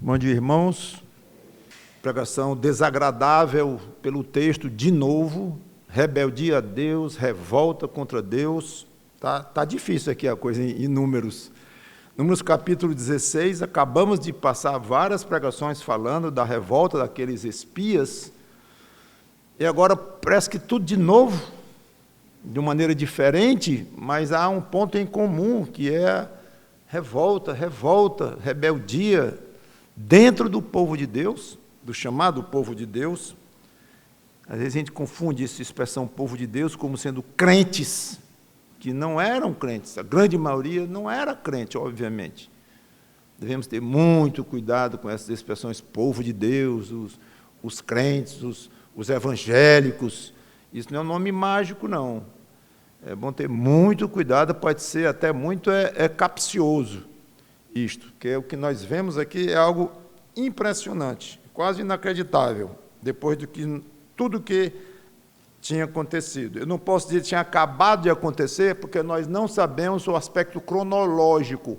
Bom dia, irmãos. Pregação desagradável pelo texto, de novo, rebeldia a Deus, revolta contra Deus. Tá difícil aqui a coisa em Números. Números capítulo 16, acabamos de passar várias pregações falando da revolta daqueles espias, e agora parece que tudo de novo, de uma maneira diferente, mas há um ponto em comum, que é revolta, rebeldia, dentro do povo de Deus, do chamado povo de Deus. Às vezes a gente confunde essa expressão povo de Deus como sendo crentes, que não eram crentes, a grande maioria não era crente, obviamente. Devemos ter muito cuidado com essas expressões, povo de Deus, os crentes, os evangélicos. Isso não é um nome mágico, não. É bom ter muito cuidado, pode ser até muito capcioso isto, porque o que nós vemos aqui é algo impressionante, quase inacreditável, depois de tudo que tinha acontecido. Eu não posso dizer que tinha acabado de acontecer, porque nós não sabemos o aspecto cronológico.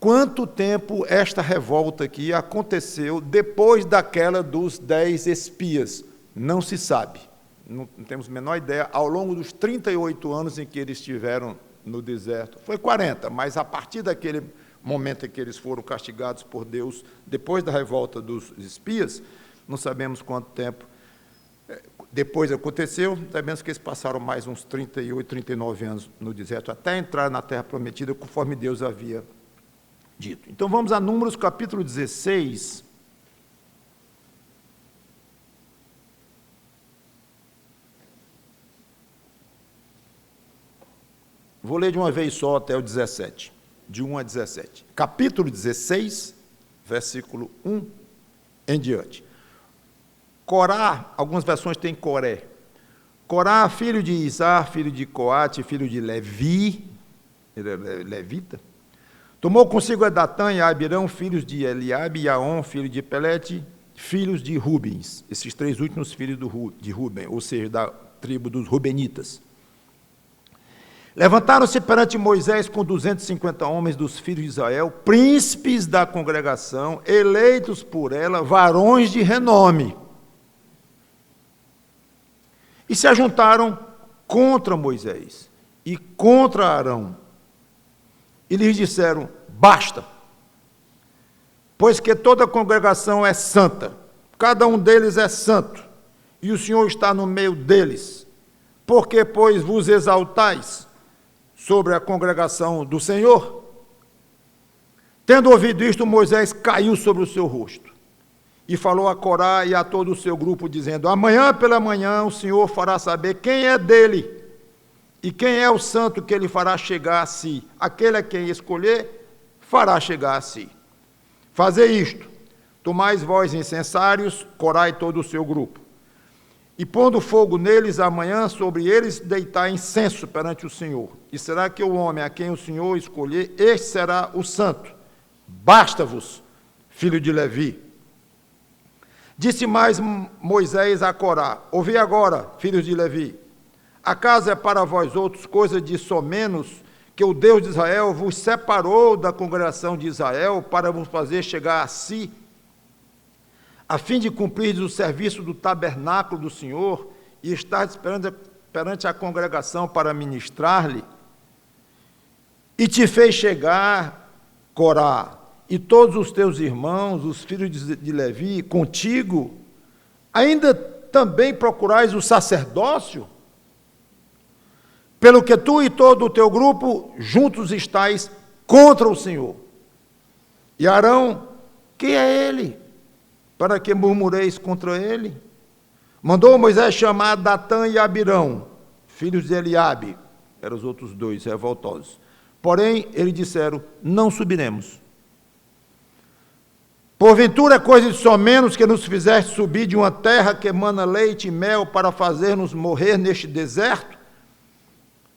Quanto tempo esta revolta aqui aconteceu depois daquela dos 10 espias? Não se sabe. Não temos a menor ideia. Ao longo dos 38 anos em que eles estiveram no deserto, foi 40, mas a partir daquele momento em que eles foram castigados por Deus, depois da revolta dos espias, não sabemos quanto tempo depois aconteceu. Sabemos que eles passaram mais uns 38, 39 anos no deserto, até entrar na terra prometida, conforme Deus havia dito. Então vamos a Números capítulo 16, vou ler de uma vez só até o 17, de 1 a 17. Capítulo 16, versículo 1 em diante. Corá, algumas versões têm Coré. Corá, filho de Izar, filho de Coate, filho de Levi, ele é levita, tomou consigo a Datã e a Abirão, filhos de Eliabe, e Aon, filho de Pelete, filhos de Rubens, esses três últimos filhos de Ruben, ou seja, da tribo dos Rubenitas. Levantaram-se perante Moisés com 250 homens dos filhos de Israel, príncipes da congregação, eleitos por ela, varões de renome. E se ajuntaram contra Moisés e contra Arão. E lhes disseram: basta, pois que toda a congregação é santa, cada um deles é santo, e o Senhor está no meio deles. Porque, pois, vos exaltais sobre a congregação do Senhor? Tendo ouvido isto, Moisés caiu sobre o seu rosto e falou a Corá e a todo o seu grupo, dizendo: amanhã pela manhã o Senhor fará saber quem é dele e quem é o santo que ele fará chegar a si. Aquele a quem escolher fará chegar a si. Fazei isto: tomais vós incensários, Corá e todo o seu grupo, e pondo fogo neles amanhã, sobre eles deitai incenso perante o Senhor. E será que o homem a quem o Senhor escolher, este será o santo. Basta-vos, filho de Levi. Disse mais Moisés a Corá: ouvi agora, filhos de Levi, acaso é para vós outros coisa de somenos que o Deus de Israel vos separou da congregação de Israel para vos fazer chegar a si, a fim de cumprir o serviço do tabernáculo do Senhor e estar perante a congregação para ministrar-lhe? E te fez chegar, Corá, e todos os teus irmãos, os filhos de Levi, contigo, ainda também procurais o sacerdócio? Pelo que tu e todo o teu grupo juntos estáis contra o Senhor. E Arão, quem é ele, para que murmureis contra ele? Mandou Moisés chamar Datã e Abirão, filhos de Eliabe, eram os outros dois revoltosos. Porém, eles disseram: não subiremos. Porventura é coisa de somenos que nos fizeste subir de uma terra que emana leite e mel para fazer-nos morrer neste deserto?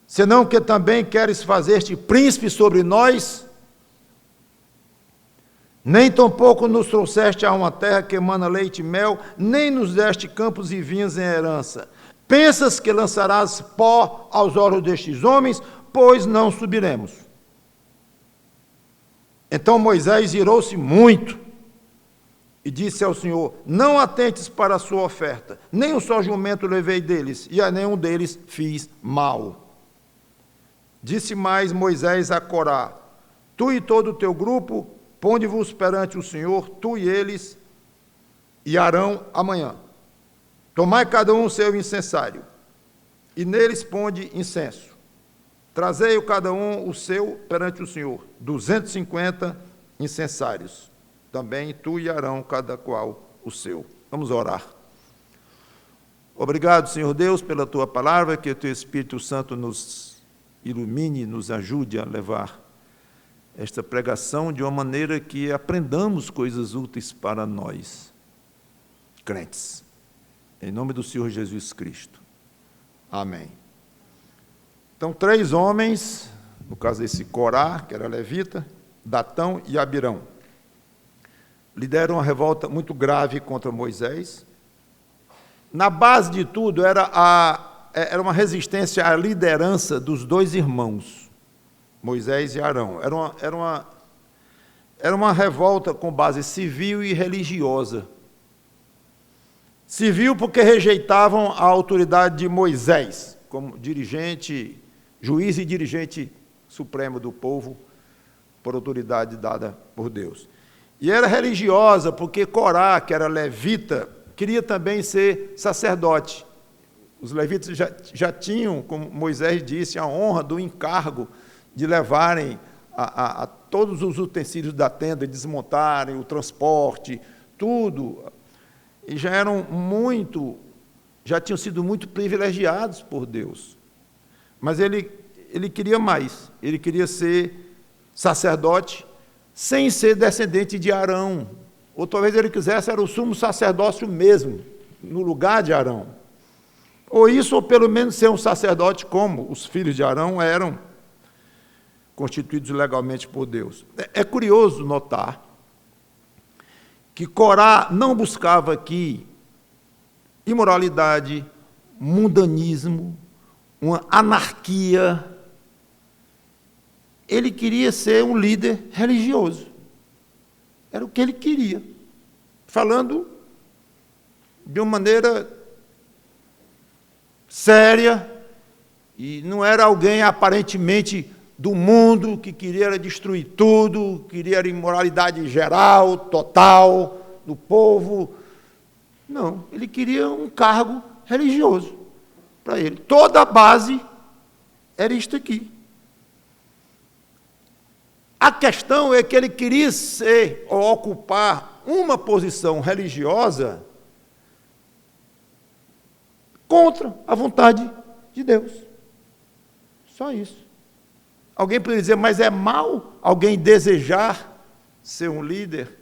Senão que também queres fazer-te príncipe sobre nós? Nem tampouco nos trouxeste a uma terra que emana leite e mel, nem nos deste campos e vinhas em herança. Pensas que lançarás pó aos olhos destes homens? Pois não subiremos. Então Moisés irou-se muito E disse ao Senhor: não atentes para a sua oferta, nem um só jumento levei deles, e a nenhum deles fiz mal. Disse mais Moisés a Corá: tu e todo o teu grupo, ponde-vos perante o Senhor, tu e eles, e Arão amanhã. Tomai cada um o seu incensário, e neles ponde incenso. Trazei cada um o seu perante o Senhor, 250 incensários. Também tu e Arão, cada qual o seu. Vamos orar. Obrigado, Senhor Deus, pela tua palavra, que o teu Espírito Santo nos ilumine, nos ajude a levar esta pregação de uma maneira que aprendamos coisas úteis para nós, crentes. Em nome do Senhor Jesus Cristo. Amém. Então, 3 homens, no caso desse Corá, que era levita, Datão e Abirão, lideram uma revolta muito grave contra Moisés. Na base de tudo era uma resistência à liderança dos 2 irmãos, Moisés e Arão. Era uma revolta com base civil e religiosa. Civil porque rejeitavam a autoridade de Moisés, como dirigente, juiz e dirigente supremo do povo, por autoridade dada por Deus. E era religiosa porque Corá, que era levita, queria também ser sacerdote. Os levitas já tinham, como Moisés disse, a honra do encargo de levarem a todos os utensílios da tenda, desmontarem, o transporte, tudo. E já tinham sido muito privilegiados por Deus. Mas ele queria mais, ele queria ser sacerdote sem ser descendente de Arão. Ou talvez ele quisesse era o sumo sacerdócio mesmo, no lugar de Arão. Ou isso, ou pelo menos ser um sacerdote como os filhos de Arão eram constituídos legalmente por Deus. É curioso notar que Corá não buscava aqui imoralidade, mundanismo, uma anarquia. Ele queria ser um líder religioso. Era o que ele queria. Falando de uma maneira séria, e não era alguém aparentemente do mundo que queria destruir tudo, queria imoralidade geral, total, do povo. Não, ele queria um cargo religioso para ele. Toda a base era isto aqui. A questão é que ele queria ser ou ocupar uma posição religiosa contra a vontade de Deus. Só isso. Alguém poderia dizer, mas é mal alguém desejar ser um líder,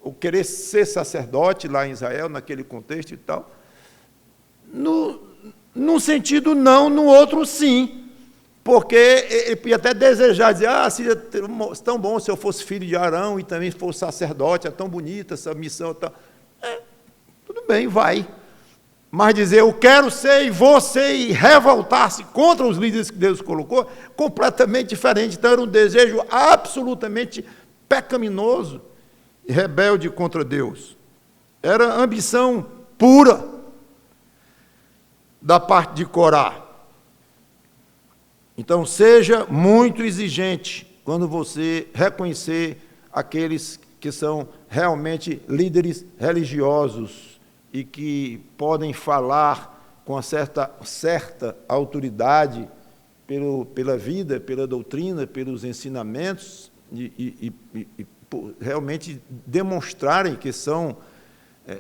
ou querer ser sacerdote lá em Israel, naquele contexto e tal? Num sentido não, no outro sim. Porque ele podia até desejar, dizer, seria tão bom se eu fosse filho de Arão e também fosse sacerdote, é tão bonita essa missão e tal. Tudo bem, vai. Mas dizer, eu quero ser e vou ser, e revoltar-se contra os líderes que Deus colocou, completamente diferente. Então era um desejo absolutamente pecaminoso e rebelde contra Deus. Era ambição pura da parte de Corá. Então, seja muito exigente quando você reconhecer aqueles que são realmente líderes religiosos e que podem falar com uma certa autoridade pela vida, pela doutrina, pelos ensinamentos e realmente demonstrarem que são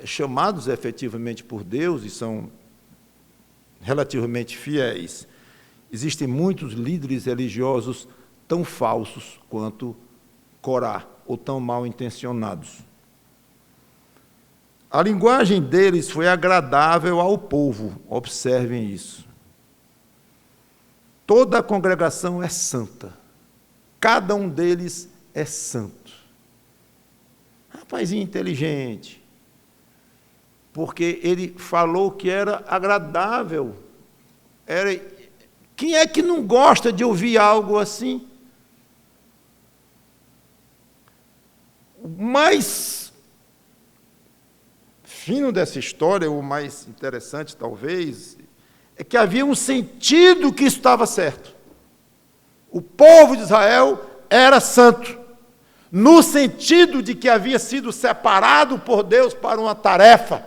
chamados efetivamente por Deus e são relativamente fiéis. Existem muitos líderes religiosos tão falsos quanto Corá, ou tão mal intencionados. A linguagem deles foi agradável ao povo, observem isso. Toda a congregação é santa, cada um deles é santo. Rapazinho inteligente, porque ele falou que era agradável. Quem é que não gosta de ouvir algo assim? O mais fino dessa história, o mais interessante talvez, é que havia um sentido que isso estava certo. O povo de Israel era santo, no sentido de que havia sido separado por Deus para uma tarefa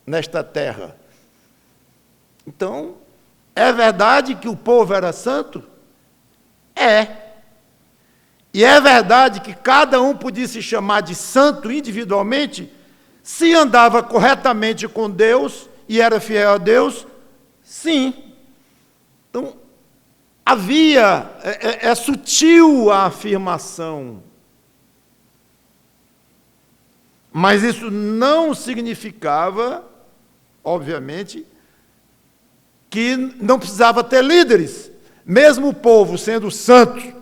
nesta terra. Então, é verdade que o povo era santo? É. E é verdade que cada um podia se chamar de santo individualmente, se andava corretamente com Deus e era fiel a Deus? Sim. Então, é sutil a afirmação, mas isso não significava, obviamente, que não precisava ter líderes. Mesmo o povo sendo santo,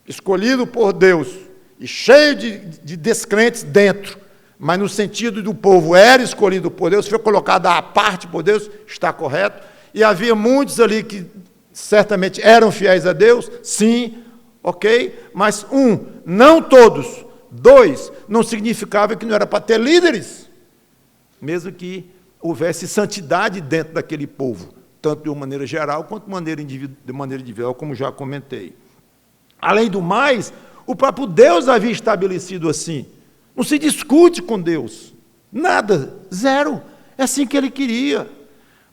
escolhido por Deus, e cheio de descrentes dentro, mas no sentido do povo era escolhido por Deus, foi colocado à parte por Deus, está correto, e havia muitos ali que certamente eram fiéis a Deus, sim, ok, mas não todos, dois, não significava que não era para ter líderes, mesmo que houvesse santidade dentro daquele povo, tanto de uma maneira geral quanto de maneira individual, como já comentei. Além do mais, o próprio Deus havia estabelecido assim. Não se discute com Deus. Nada, zero. É assim que ele queria.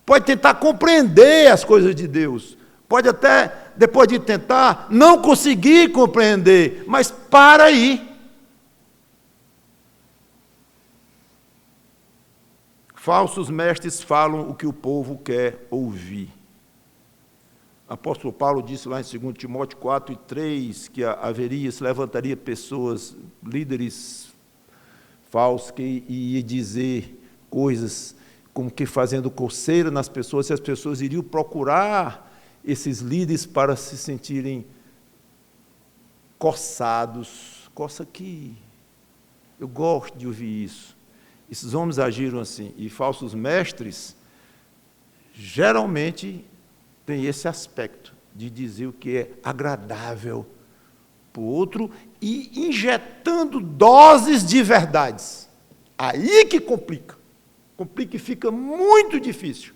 Pode tentar compreender as coisas de Deus. Pode até, depois de tentar, não conseguir compreender. Mas para aí. Falsos mestres falam o que o povo quer ouvir. O apóstolo Paulo disse lá em 2 Timóteo 4:3 que se levantaria pessoas, líderes falsos, que iam dizer coisas como que fazendo coceira nas pessoas, se as pessoas iriam procurar esses líderes para se sentirem coçados. Coça aqui. Eu gosto de ouvir isso. Esses homens agiram assim. E falsos mestres, geralmente, tem esse aspecto de dizer o que é agradável para o outro e injetando doses de verdades. Aí que complica. Complica e fica muito difícil.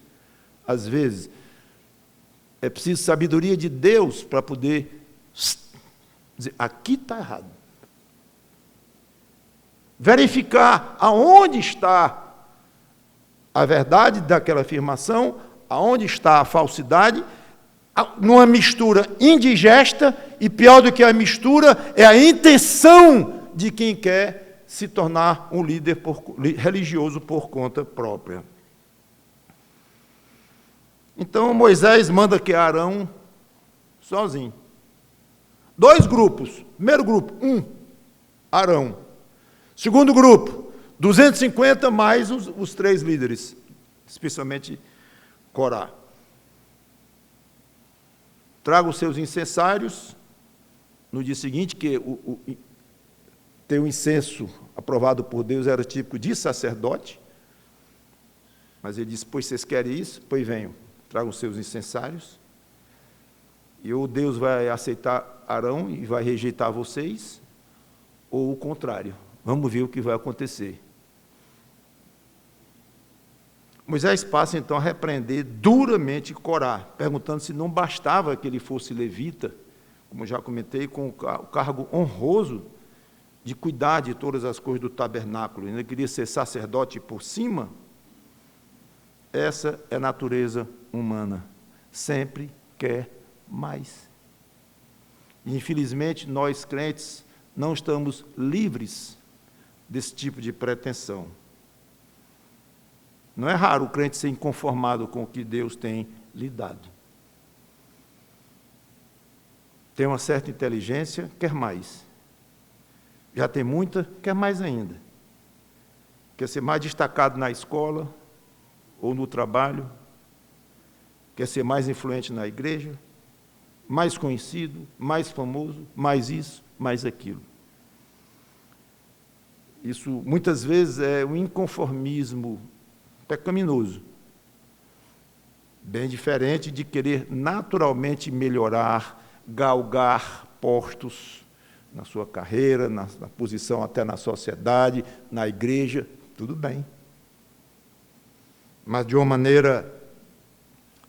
Às vezes, é preciso sabedoria de Deus para poder dizer, aqui está errado. Verificar aonde está a verdade daquela afirmação, aonde está a falsidade, numa mistura indigesta, e pior do que a mistura, é a intenção de quem quer se tornar um líder religioso por conta própria. Então, Moisés manda que Arão sozinho. 2 grupos. Primeiro grupo, Arão. Segundo grupo, 250 mais os 3 líderes, especialmente Corá. Traga os seus incensários no dia seguinte, que ter o incenso aprovado por Deus era típico de sacerdote, mas ele disse, pois vocês querem isso? Pois venham, tragam os seus incensários, e ou Deus vai aceitar Arão e vai rejeitar vocês, ou o contrário. Vamos ver o que vai acontecer. Moisés passa, então, a repreender duramente Corá, perguntando se não bastava que ele fosse levita, como já comentei, com o cargo honroso de cuidar de todas as coisas do tabernáculo. Ele queria ser sacerdote por cima. Essa é a natureza humana. Sempre quer mais. E, infelizmente, nós, crentes, não estamos livres desse tipo de pretensão. Não é raro o crente ser inconformado com o que Deus tem lhe dado. Tem uma certa inteligência, quer mais. Já tem muita, quer mais ainda. Quer ser mais destacado na escola ou no trabalho, quer ser mais influente na igreja, mais conhecido, mais famoso, mais isso, mais aquilo. Isso, muitas vezes, é um inconformismo pecaminoso, bem diferente de querer naturalmente melhorar, galgar postos na sua carreira, na posição até na sociedade, na igreja, tudo bem, mas de uma maneira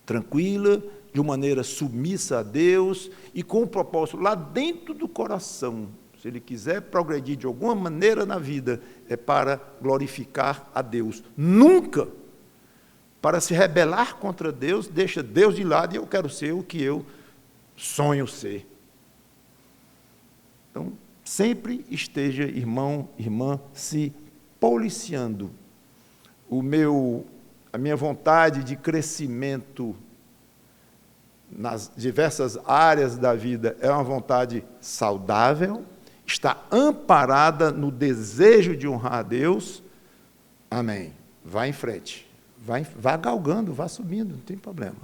tranquila, de uma maneira submissa a Deus e com um propósito lá dentro do coração. Se ele quiser progredir de alguma maneira na vida, é para glorificar a Deus. Nunca para se rebelar contra Deus, deixa Deus de lado e eu quero ser o que eu sonho ser. Então, sempre esteja, irmão, irmã, se policiando. A minha vontade de crescimento nas diversas áreas da vida é uma vontade saudável, está amparada no desejo de honrar a Deus. Amém. Vá em frente. Vá galgando, vá subindo, não tem problema.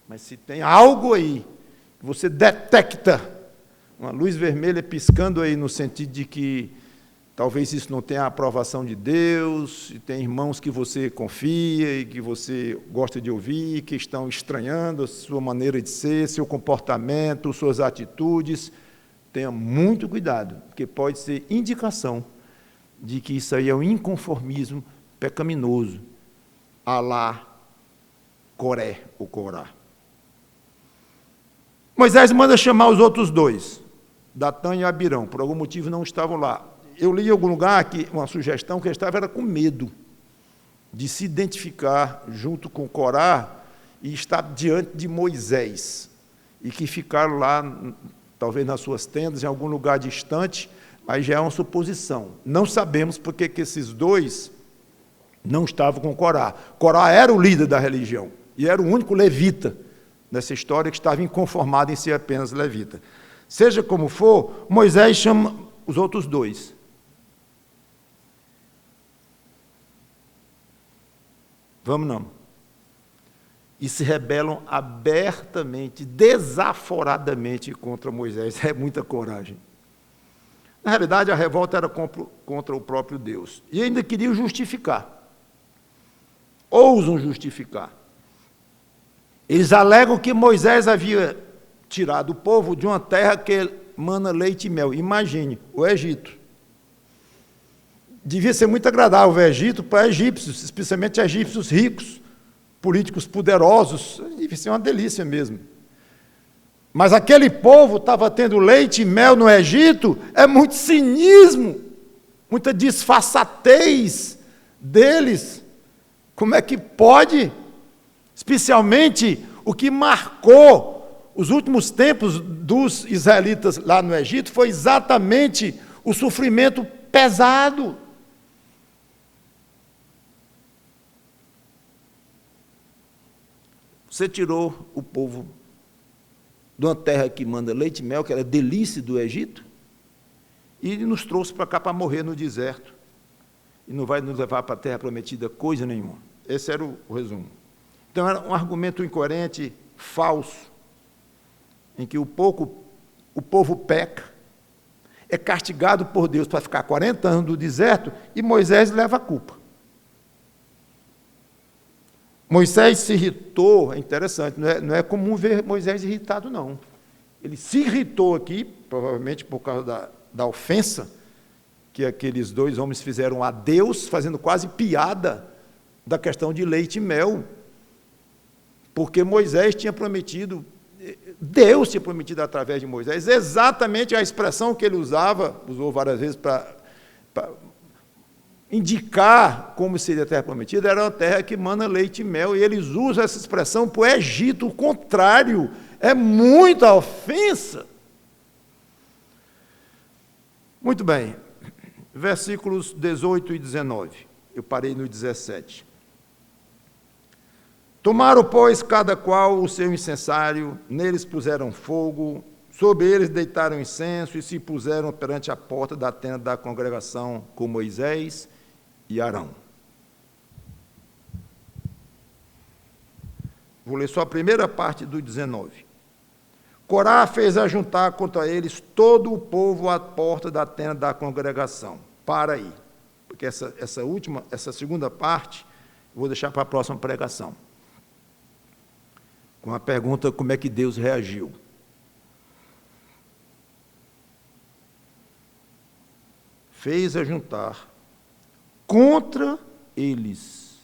Mas se tem algo aí que você detecta, uma luz vermelha piscando aí no sentido de que talvez isso não tenha a aprovação de Deus, e tem irmãos que você confia e que você gosta de ouvir, que estão estranhando a sua maneira de ser, seu comportamento, suas atitudes, tenha muito cuidado, porque pode ser indicação de que isso aí é um inconformismo pecaminoso, à la Coré ou Corá. Moisés manda chamar os outros dois, Datã e Abirão, por algum motivo não estavam lá. Eu li em algum lugar que uma sugestão que eles estavam era com medo de se identificar junto com Corá e estar diante de Moisés, e que ficaram lá, talvez nas suas tendas, em algum lugar distante, mas já é uma suposição. Não sabemos porque que esses dois não estavam com Corá. Corá era o líder da religião, e era o único levita nessa história que estava inconformado em ser apenas levita. Seja como for, Moisés chama os outros dois. Vamos não. E se rebelam abertamente, desaforadamente contra Moisés. É muita coragem. Na realidade, a revolta era contra o próprio Deus. E ainda queriam justificar. Ousam justificar. Eles alegam que Moisés havia tirado o povo de uma terra que mana leite e mel. Imagine, o Egito. Devia ser muito agradável o Egito para egípcios, especialmente egípcios ricos, políticos poderosos. Devia ser uma delícia mesmo. Mas aquele povo estava tendo leite e mel no Egito, é muito cinismo, muita disfarçatez deles. Como é que pode? Especialmente o que marcou os últimos tempos dos israelitas lá no Egito foi exatamente o sofrimento pesado. Você tirou o povo de uma terra que manda leite e mel, que era delícia do Egito, e nos trouxe para cá para morrer no deserto. E não vai nos levar para a terra prometida coisa nenhuma. Esse era o resumo. Então, era um argumento incoerente, falso, em que o povo peca, é castigado por Deus para ficar 40 anos no deserto, e Moisés leva a culpa. Moisés se irritou, é interessante, não é comum ver Moisés irritado, não. Ele se irritou aqui, provavelmente por causa da ofensa que aqueles dois homens fizeram a Deus, fazendo quase piada da questão de leite e mel, porque Moisés tinha prometido, Deus tinha prometido através de Moisés, exatamente a expressão que ele usou várias vezes para indicar como seria a terra prometida, era uma terra que mana leite e mel, e eles usam essa expressão para o Egito, o contrário, é muita ofensa. Muito bem, versículos 18 e 19, eu parei no 17. Tomaram, pois, cada qual o seu incensário, neles puseram fogo, sobre eles deitaram incenso e se puseram perante a porta da tenda da congregação com Moisés e Arão. Vou ler só a primeira parte do 19. Corá fez ajuntar contra eles todo o povo à porta da tenda da congregação. Para aí, porque essa segunda parte, vou deixar para a próxima pregação. Com a pergunta como é que Deus reagiu. Fez ajuntar contra eles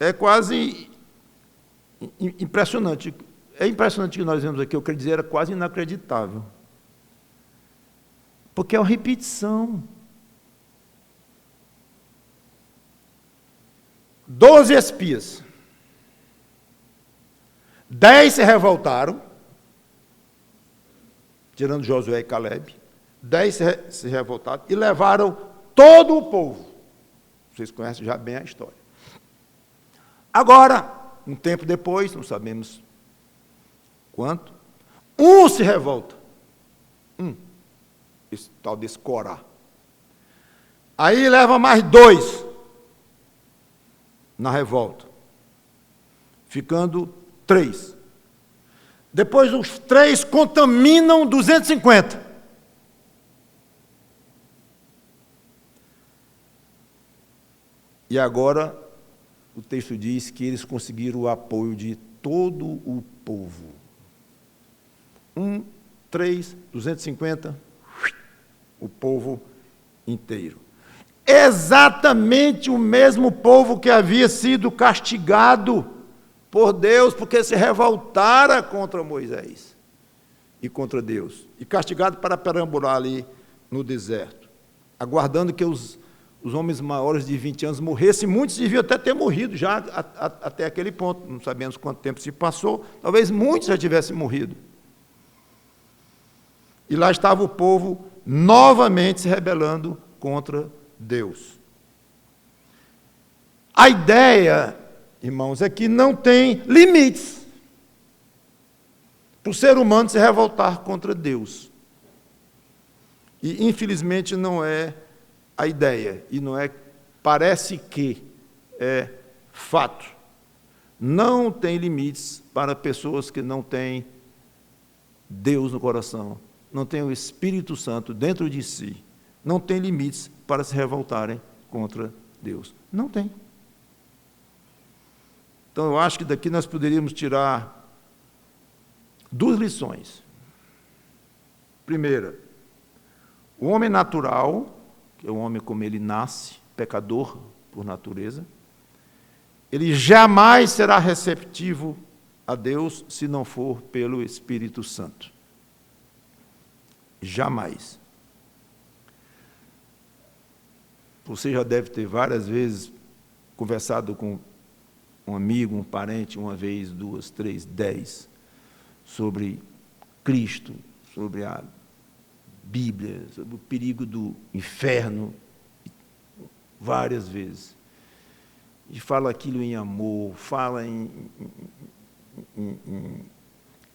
É quase impressionante. É impressionante o que nós vemos aqui, eu quero dizer, era quase inacreditável. Porque é uma repetição. 12 espias. 10 se revoltaram, tirando Josué e Caleb. 10 se revoltaram e levaram todo o povo. Vocês conhecem já bem a história. Agora, um tempo depois, não sabemos quanto, um se revolta. Esse tal desse Corá. Aí leva mais 2 na revolta, ficando 3. Depois os 3 contaminam 250. E agora o texto diz que eles conseguiram o apoio de todo o povo. 3, 250, o povo inteiro. Exatamente o mesmo povo que havia sido castigado por Deus, porque se revoltara contra Moisés e contra Deus, e castigado para perambular ali no deserto, aguardando que os homens maiores de 20 anos morressem. Muitos deviam até ter morrido já até aquele ponto, não sabemos quanto tempo se passou, talvez muitos já tivessem morrido. E lá estava o povo novamente se rebelando contra Deus. A ideia, irmãos, é que não tem limites para o ser humano se revoltar contra Deus. E, infelizmente, não é a ideia, e não é, parece que é fato. Não tem limites para pessoas que não têm Deus no coração, não têm o Espírito Santo dentro de si, não tem limites para se revoltarem contra Deus. Não tem. Então, eu acho que daqui nós poderíamos tirar 2 lições. Primeira, o homem natural, que é o homem como ele nasce, pecador por natureza, ele jamais será receptivo a Deus se não for pelo Espírito Santo. Jamais. Você já deve ter várias vezes conversado com um amigo, um parente, 1 vez, 2, 3, 10, sobre Cristo, sobre a Bíblia, sobre o perigo do inferno, várias vezes. E fala aquilo em amor, fala em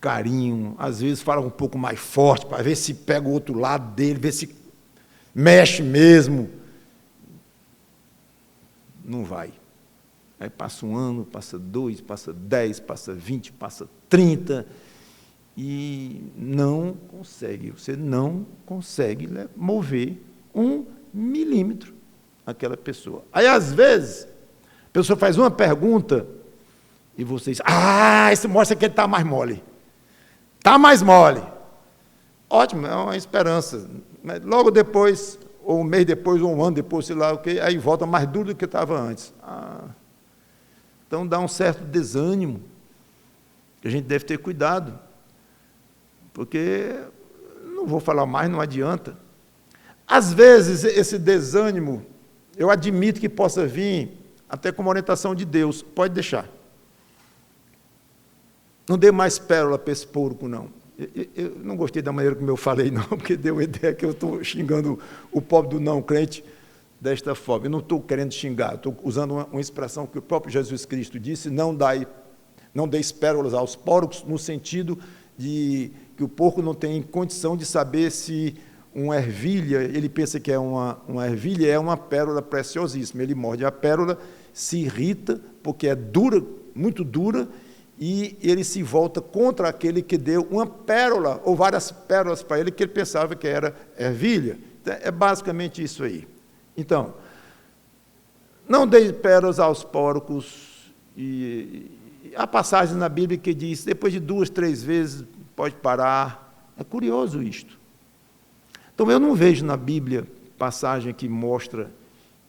carinho, às vezes fala um pouco mais forte, para ver se pega o outro lado dele, ver se mexe mesmo. Não vai. Aí passa 1 ano, passa 2, passa 10, passa 20, passa 30, e não consegue, você não consegue mover 1 milímetro aquela pessoa. Aí, às vezes, a pessoa faz uma pergunta e você diz, isso mostra que ele está mais mole. Está mais mole. Ótimo, é uma esperança. Mas logo depois, ou 1 mês depois, ou 1 ano depois, sei lá o quê, aí volta mais duro do que estava antes. Então dá um certo desânimo, que a gente deve ter cuidado, porque, não vou falar mais, não adianta. Às vezes, esse desânimo, eu admito que possa vir até como orientação de Deus, pode deixar. Não dê mais pérola para esse porco, não. Eu não gostei da maneira como eu falei, não, porque deu a ideia que eu estou xingando o pobre do não crente desta forma. Eu não estou querendo xingar, estou usando uma expressão que o próprio Jesus Cristo disse, não deis pérolas aos porcos, no sentido de que o porco não tem condição de saber se uma ervilha, ele pensa que é uma ervilha, é uma pérola preciosíssima. Ele morde a pérola, se irrita, porque é dura, muito dura, e ele se volta contra aquele que deu uma pérola, ou várias pérolas para ele, que ele pensava que era ervilha. Então, é basicamente isso aí. Então, não dê pérolas aos porcos, e há passagens na Bíblia que diz, depois de 2, 3 vezes, pode parar. É curioso isto. Então, eu não vejo na Bíblia passagem que mostra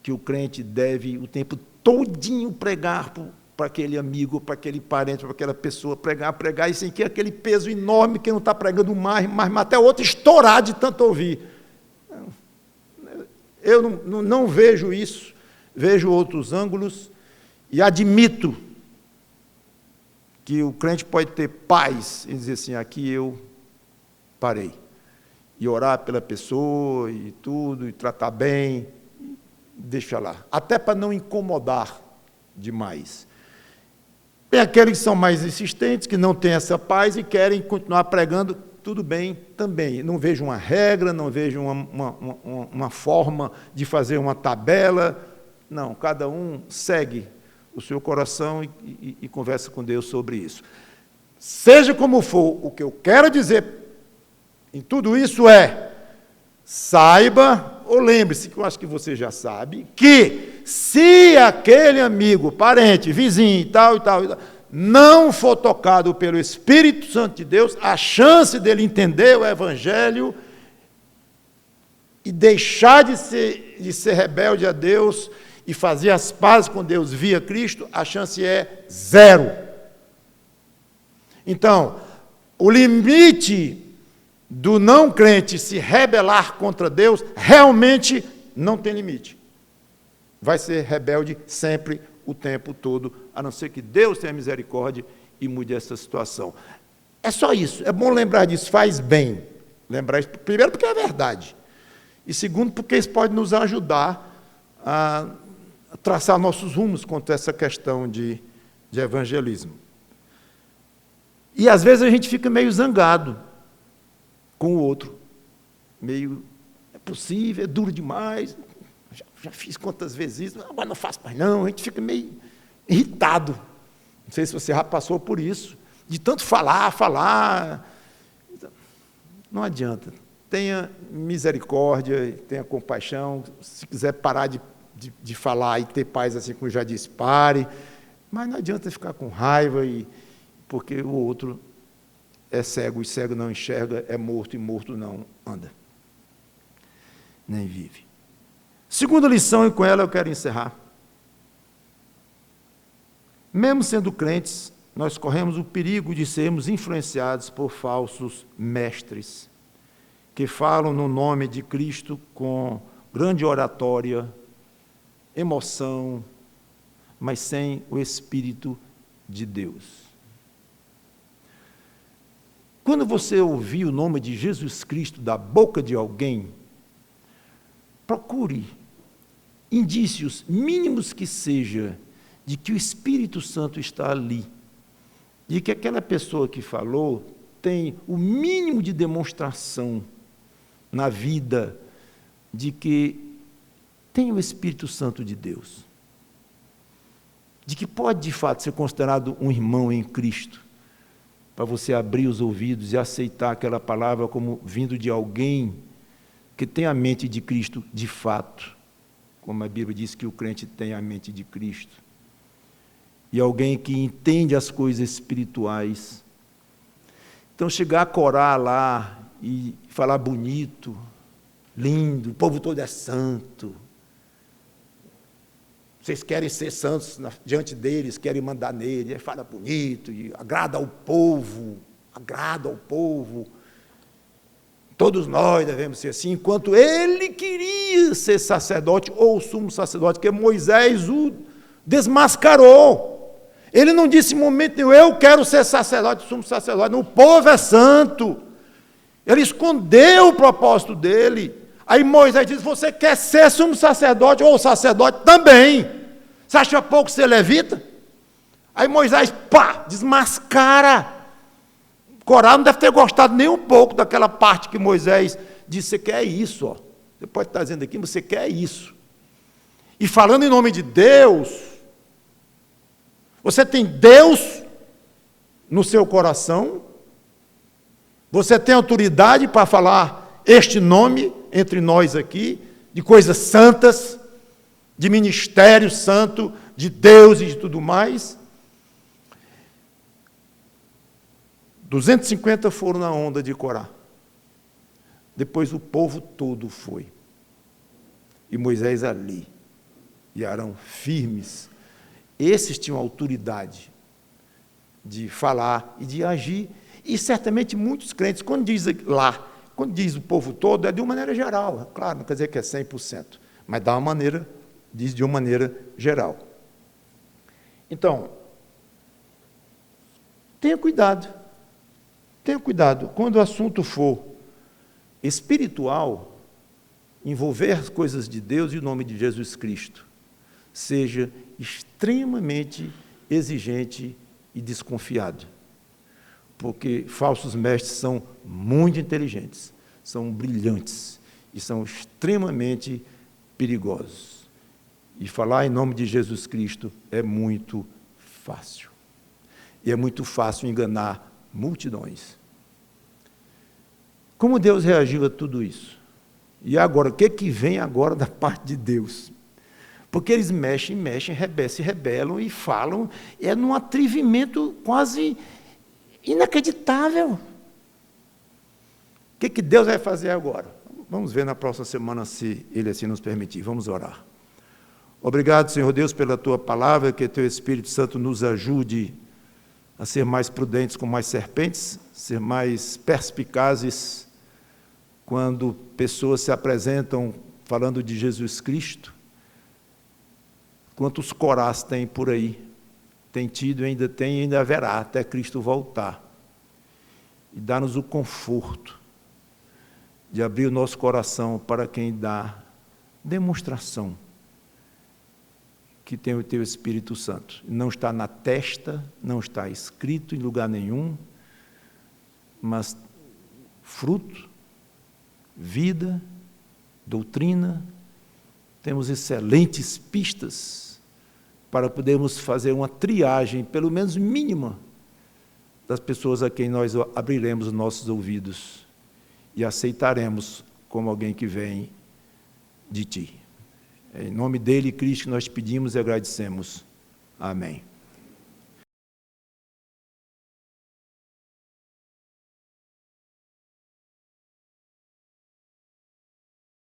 que o crente deve o tempo todinho pregar para aquele amigo, para aquele parente, para aquela pessoa, pregar, e sem que aquele peso enorme que não está pregando mais, até o outro estourar de tanto ouvir. Eu não vejo isso, vejo outros ângulos e admito que o crente pode ter paz em dizer assim, aqui eu parei. E orar pela pessoa e tudo, e tratar bem, deixa lá. Até para não incomodar demais. Tem aqueles que são mais insistentes, que não têm essa paz e querem continuar pregando, tudo bem também. Não vejo uma regra, não vejo uma forma de fazer uma tabela. Não, cada um segue o seu coração e conversa com Deus sobre isso. Seja como for, o que eu quero dizer em tudo isso é, saiba, ou lembre-se, que eu acho que você já sabe, que se aquele amigo, parente, vizinho, tal, não for tocado pelo Espírito Santo de Deus, a chance dele entender o Evangelho e deixar de ser rebelde a Deus e fazer as pazes com Deus via Cristo, a chance é 0. Então, o limite do não crente se rebelar contra Deus realmente não tem limite. Vai ser rebelde sempre, o tempo todo, a não ser que Deus tenha misericórdia e mude essa situação. É só isso, é bom lembrar disso, faz bem. Lembrar isso, primeiro porque é verdade, e segundo porque isso pode nos ajudar a traçar nossos rumos quanto a essa questão de evangelismo. E às vezes a gente fica meio zangado com o outro, meio, é possível, é duro demais, já fiz quantas vezes isso, agora não faço mais não, a gente fica meio irritado. Não sei se você já passou por isso, de tanto falar, não adianta. Tenha misericórdia, tenha compaixão, se quiser parar de falar e ter paz, assim como já disse, pare, mas não adianta ficar com raiva, porque o outro é cego, e cego não enxerga, é morto, e morto não anda, nem vive. Segunda lição, e com ela eu quero encerrar. Mesmo sendo crentes, nós corremos o perigo de sermos influenciados por falsos mestres, que falam no nome de Cristo com grande oratória, emoção, mas sem o Espírito de Deus. Quando você ouvir o nome de Jesus Cristo da boca de alguém, procure indícios, mínimos que seja, de que o Espírito Santo está ali, de que aquela pessoa que falou tem o mínimo de demonstração na vida de que tem o Espírito Santo de Deus, de que pode de fato ser considerado um irmão em Cristo, para você abrir os ouvidos e aceitar aquela palavra como vindo de alguém que tem a mente de Cristo de fato, como a Bíblia diz que o crente tem a mente de Cristo, e alguém que entende as coisas espirituais. Então, chegar a corar lá e falar bonito, lindo, o povo todo é santo, vocês querem ser santos diante deles, querem mandar nele, fala bonito, e agrada ao povo, todos nós devemos ser assim, enquanto ele queria ser sacerdote, ou sumo sacerdote, que Moisés o desmascarou. Ele não disse em momento nenhum, eu quero ser sacerdote, sumo sacerdote, não, o povo é santo. Ele escondeu o propósito dele. Aí Moisés diz, você quer ser sumo sacerdote ou sacerdote também? Você acha pouco ser levita? Aí Moisés, desmascara. Corá não deve ter gostado nem um pouco daquela parte que Moisés disse, você quer isso, ó. Você pode estar dizendo aqui, você quer isso. E falando em nome de Deus, você tem Deus no seu coração, você tem autoridade para falar este nome entre nós aqui, de coisas santas, de ministério santo, de Deus e de tudo mais. 250 foram na onda de Corá. Depois o povo todo foi. E Moisés ali, e Arão firmes, Esses tinham autoridade de falar e de agir, e certamente muitos crentes, quando diz o povo todo, é de uma maneira geral, claro, não quer dizer que é 100%, mas diz de uma maneira geral. Então, tenha cuidado, quando o assunto for espiritual, envolver as coisas de Deus e o nome de Jesus Cristo, seja extremamente exigente e desconfiado, porque falsos mestres são muito inteligentes, são brilhantes e são extremamente perigosos. E falar em nome de Jesus Cristo é muito fácil. E é muito fácil enganar multidões. Como Deus reagiu a tudo isso? E agora, o que vem agora da parte de Deus? Porque eles mexem, se rebelam e falam, é num atrevimento quase inacreditável. O que Deus vai fazer agora? Vamos ver na próxima semana, se Ele assim nos permitir. Vamos orar. Obrigado, Senhor Deus, pela Tua palavra, que Teu Espírito Santo nos ajude a ser mais prudentes como as serpentes, ser mais perspicazes quando pessoas se apresentam falando de Jesus Cristo. Quantos corás tem por aí? Tem tido, ainda tem e ainda haverá, até Cristo voltar. E dá-nos o conforto de abrir o nosso coração para quem dá demonstração que tem o Teu Espírito Santo. Não está na testa, não está escrito em lugar nenhum, mas fruto, vida, doutrina, temos excelentes pistas para podermos fazer uma triagem, pelo menos mínima, das pessoas a quem nós abriremos os nossos ouvidos e aceitaremos como alguém que vem de Ti. É em nome dele, Cristo, que nós pedimos e agradecemos. Amém.